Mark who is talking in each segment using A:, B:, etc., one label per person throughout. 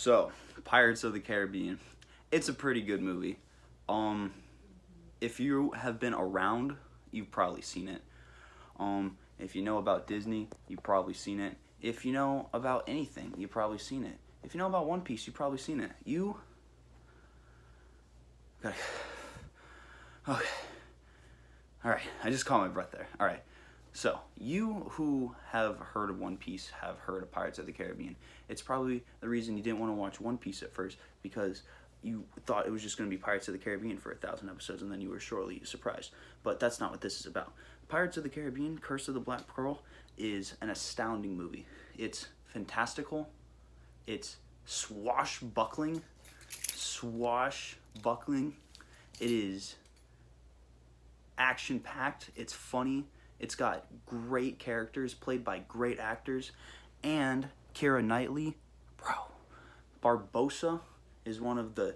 A: So, Pirates of the Caribbean. It's a pretty good movie. If you have been around, you've probably seen it. If you know about Disney, you've probably seen it. If you know about anything, you've probably seen it. If you know about One Piece, you've probably seen it. Okay. Okay. Alright, I just caught my breath there. Alright. So, you who have heard of One Piece have heard of Pirates of the Caribbean. It's probably the reason you didn't want to watch One Piece at first, because you thought it was just going to be Pirates of the Caribbean for 1,000 episodes, and then you were shortly surprised. But that's not what this is about. Pirates of the Caribbean, Curse of the Black Pearl, is an astounding movie. It's fantastical. It's swashbuckling. It is action-packed. It's funny. It's got great characters played by great actors. And Keira Knightley, bro. Barbossa is one of the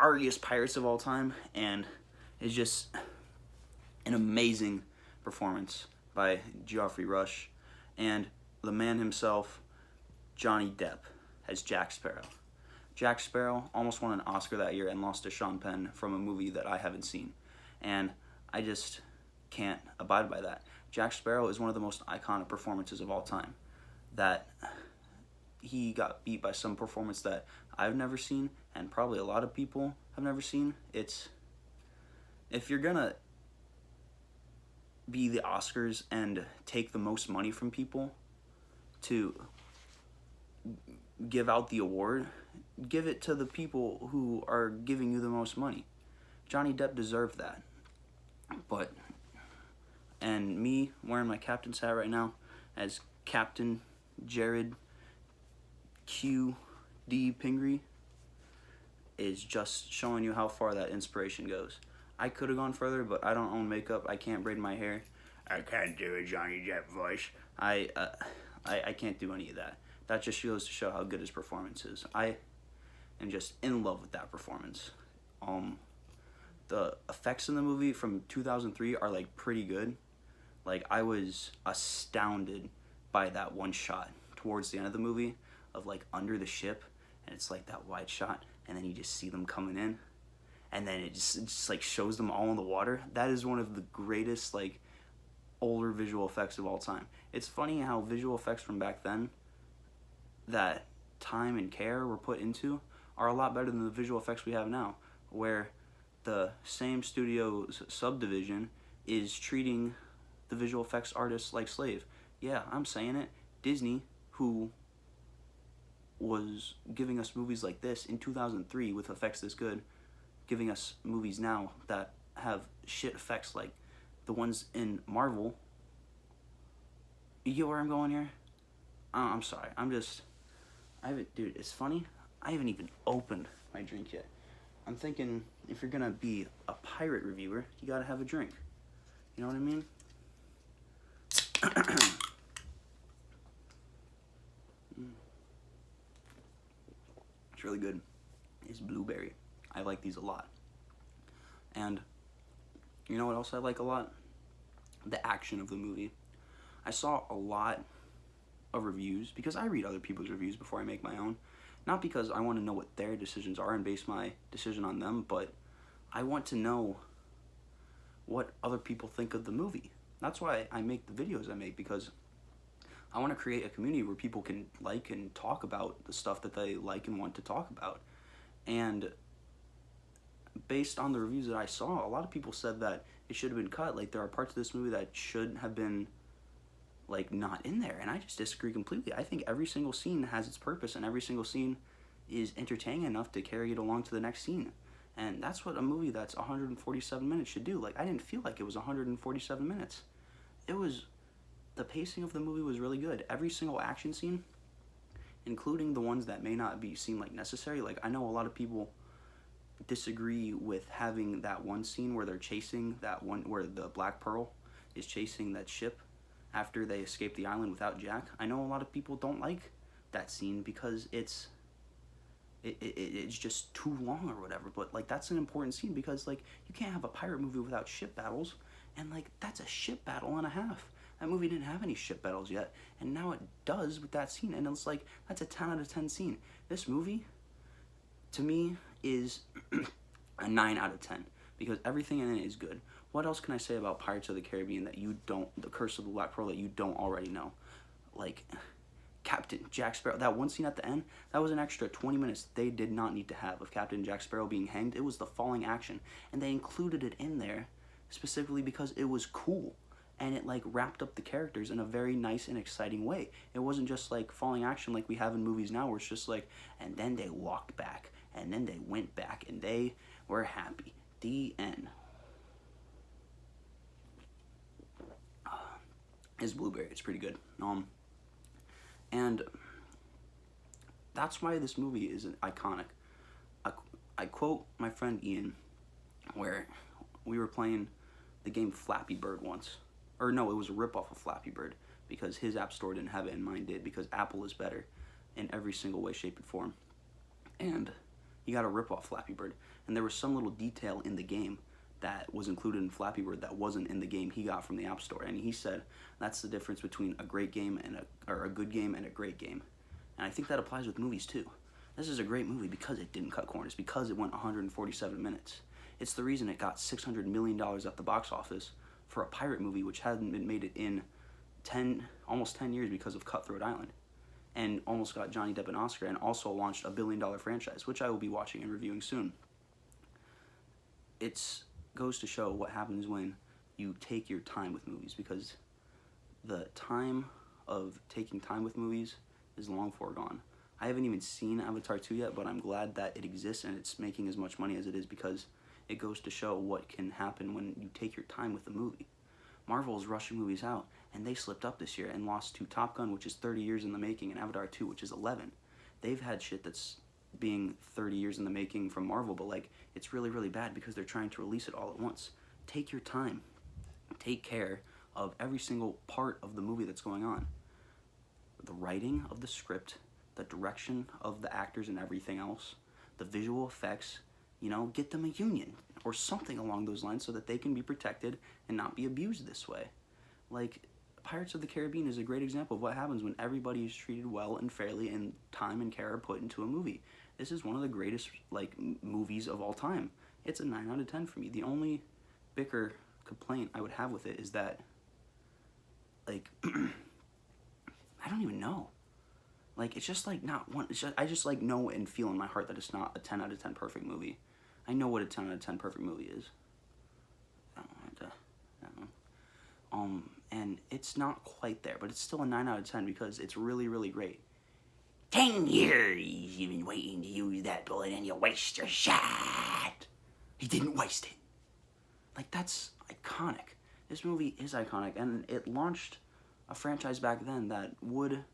A: argiest pirates of all time. And it's just an amazing performance by Geoffrey Rush. And the man himself, Johnny Depp, as Jack Sparrow. Jack Sparrow almost won an Oscar that year and lost to Sean Penn from a movie that I haven't seen. And I just can't abide by that. Jack Sparrow is one of the most iconic performances of all time. That he got beat by some performance that I've never seen, and probably a lot of people have never seen. It's, if you're gonna be the Oscars and take the most money from people to give out the award, give it to the people who are giving you the most money. Johnny Depp deserved that. And me wearing my captain's hat right now as Captain Jared Q.D. Pingree is just showing you how far that inspiration goes. I could have gone further, but I don't own makeup. I can't braid my hair. I can't do a Johnny Depp voice. I can't do any of that. That just goes to show how good his performance is. I am just in love with that performance. The effects in the movie from 2003 are like pretty good. Like, I was astounded by that one shot towards the end of the movie of like under the ship, and it's like that wide shot, and then you just see them coming in, and then it just like shows them all in the water. That is one of the greatest like older visual effects of all time. It's funny how visual effects from back then that time and care were put into are a lot better than the visual effects we have now, where the same studio's subdivision is treating the visual effects artists like slave. Yeah, I'm saying it. Disney, who was giving us movies like this in 2003 with effects this good, giving us movies now that have shit effects like the ones in Marvel. You get where I'm going here? I'm sorry. Dude, it's funny. I haven't even opened my drink yet. I'm thinking, if you're gonna be a pirate reviewer, you gotta have a drink. You know what I mean? It's really good. It's blueberry. I like these a lot. And you know what else I like a lot? The action of the movie. I saw a lot of reviews, because I read other people's reviews before I make my own. Not because I want to know what their decisions are and base my decision on them, but I want to know what other people think of the movie. That's why I make the videos I make, because I want to create a community where people can like and talk about the stuff that they like and want to talk about. And based on the reviews that I saw, a lot of people said that it should have been cut. Like, there are parts of this movie that should have been like not in there, and I just disagree completely. I think every single scene has its purpose, and every single scene is entertaining enough to carry it along to the next scene. And that's what a movie that's 147 minutes should do. Like, I didn't feel like it was 147 minutes. The pacing of the movie was really good. Every single action scene, including the ones that may not seem like necessary. Like, I know a lot of people disagree with having that one scene where they're chasing that one, where the Black Pearl is chasing that ship after they escape the island without Jack. I know a lot of people don't like that scene because it's just too long or whatever, but like, that's an important scene, because like, you can't have a pirate movie without ship battles, and like, that's a ship battle and a half. That movie didn't have any ship battles yet, and now it does with that scene, and it's like, that's a 10 out of 10 scene. This movie, to me, is a 9 out of 10, because everything in it is good. What else can I say about Pirates of the Caribbean that you don't, The Curse of the Black Pearl, that you don't already know? Like, Captain Jack Sparrow, that one scene at the end, that was an extra 20 minutes they did not need to have of Captain Jack Sparrow being hanged. It was the falling action, and they included it in there specifically because it was cool, and it like wrapped up the characters in a very nice and exciting way. It wasn't just like falling action like we have in movies now, where it's just like, and then they walked back, and then they went back, and they were happy. The end. Is Blueberry. It's pretty good. And that's why this movie is iconic. I quote my friend Ian, where we were playing the game Flappy Bird once. Or no, it was a ripoff of Flappy Bird, because his app store didn't have it and mine did, because Apple is better in every single way, shape, and form. And you got to rip off Flappy Bird. And there was some little detail in the game that was included in Flappy Bird that wasn't in the game he got from the App Store. And he said that's the difference between a great game and a good game and a great game. And I think that applies with movies too. This is a great movie because it didn't cut corners, because it went 147 minutes. It's the reason it got $600 million at the box office for a pirate movie, which hadn't been made it in almost 10 years because of Cutthroat Island. And almost got Johnny Depp an Oscar, and also launched a billion-dollar franchise, which I will be watching and reviewing soon. It's goes to show what happens when you take your time with movies, because the time of taking time with movies is long foregone. I haven't even seen Avatar 2 yet, but I'm glad that it exists and it's making as much money as it is, because it goes to show what can happen when you take your time with the movie. Marvel is rushing movies out, and they slipped up this year and lost to Top Gun, which is 30 years in the making, and Avatar 2, which is 11. They've had shit that's being 30 years in the making from Marvel, but like, it's really, really bad because they're trying to release it all at once. Take your time. Take care of every single part of the movie that's going on. The writing of the script, the direction of the actors and everything else, the visual effects, you know, get them a union or something along those lines so that they can be protected and not be abused this way. Like, Pirates of the Caribbean is a great example of what happens when everybody is treated well and fairly, and time and care are put into a movie. This is one of the greatest, like, movies of all time. It's a 9 out of 10 for me. The only bicker complaint I would have with it is that, like, I don't even know. Like, it's just, like, not one, it's just, I just, like, know and feel in my heart that it's not a 10 out of 10 perfect movie. I know what a 10 out of 10 perfect movie is. I don't know. And it's not quite there, but it's still a 9 out of 10 because it's really, really great. 10 years you've been waiting to use that bullet and you waste your shot. He didn't waste it. Like, that's iconic. This movie is iconic, and it launched a franchise back then that would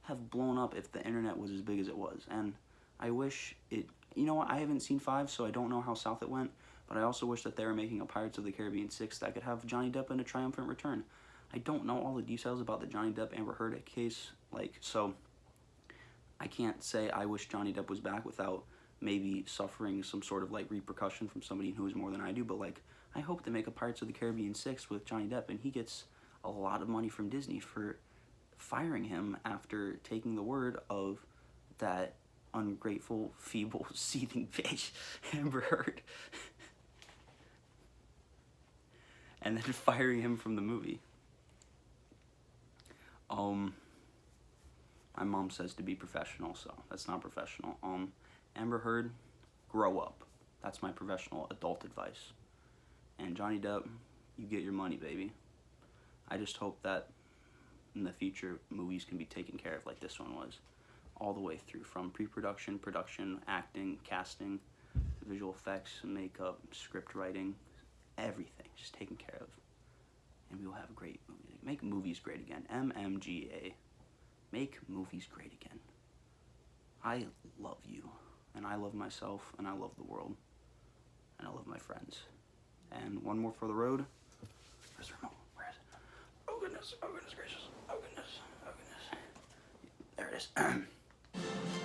A: have blown up if the internet was as big as it was. And I wish it, you know what, I haven't seen 5, so I don't know how south it went, but I also wish that they were making a Pirates of the Caribbean 6 that could have Johnny Depp in a triumphant return. I don't know all the details about the Johnny Depp Amber Heard case, like, so I can't say I wish Johnny Depp was back without maybe suffering some sort of, like, repercussion from somebody who knows more than I do, but, like, I hope to make a Pirates of the Caribbean 6 with Johnny Depp, and he gets a lot of money from Disney for firing him after taking the word of that ungrateful, feeble, seething bitch, Amber Heard, and then firing him from the movie. My mom says to be professional, so that's not professional. Amber Heard, grow up. That's my professional adult advice. And Johnny Depp, you get your money, baby. I just hope that in the future, movies can be taken care of like this one was, all the way through, from pre-production, production, acting, casting, visual effects, makeup, script writing, everything just taken care of. And we will have great movies. Make movies great again. MMGA. Make movies great again. I love you, and I love myself, and I love the world, and I love my friends. And one more for the road. Where's the remote? Where is it? Oh goodness, oh goodness gracious, oh goodness, oh goodness. There it is.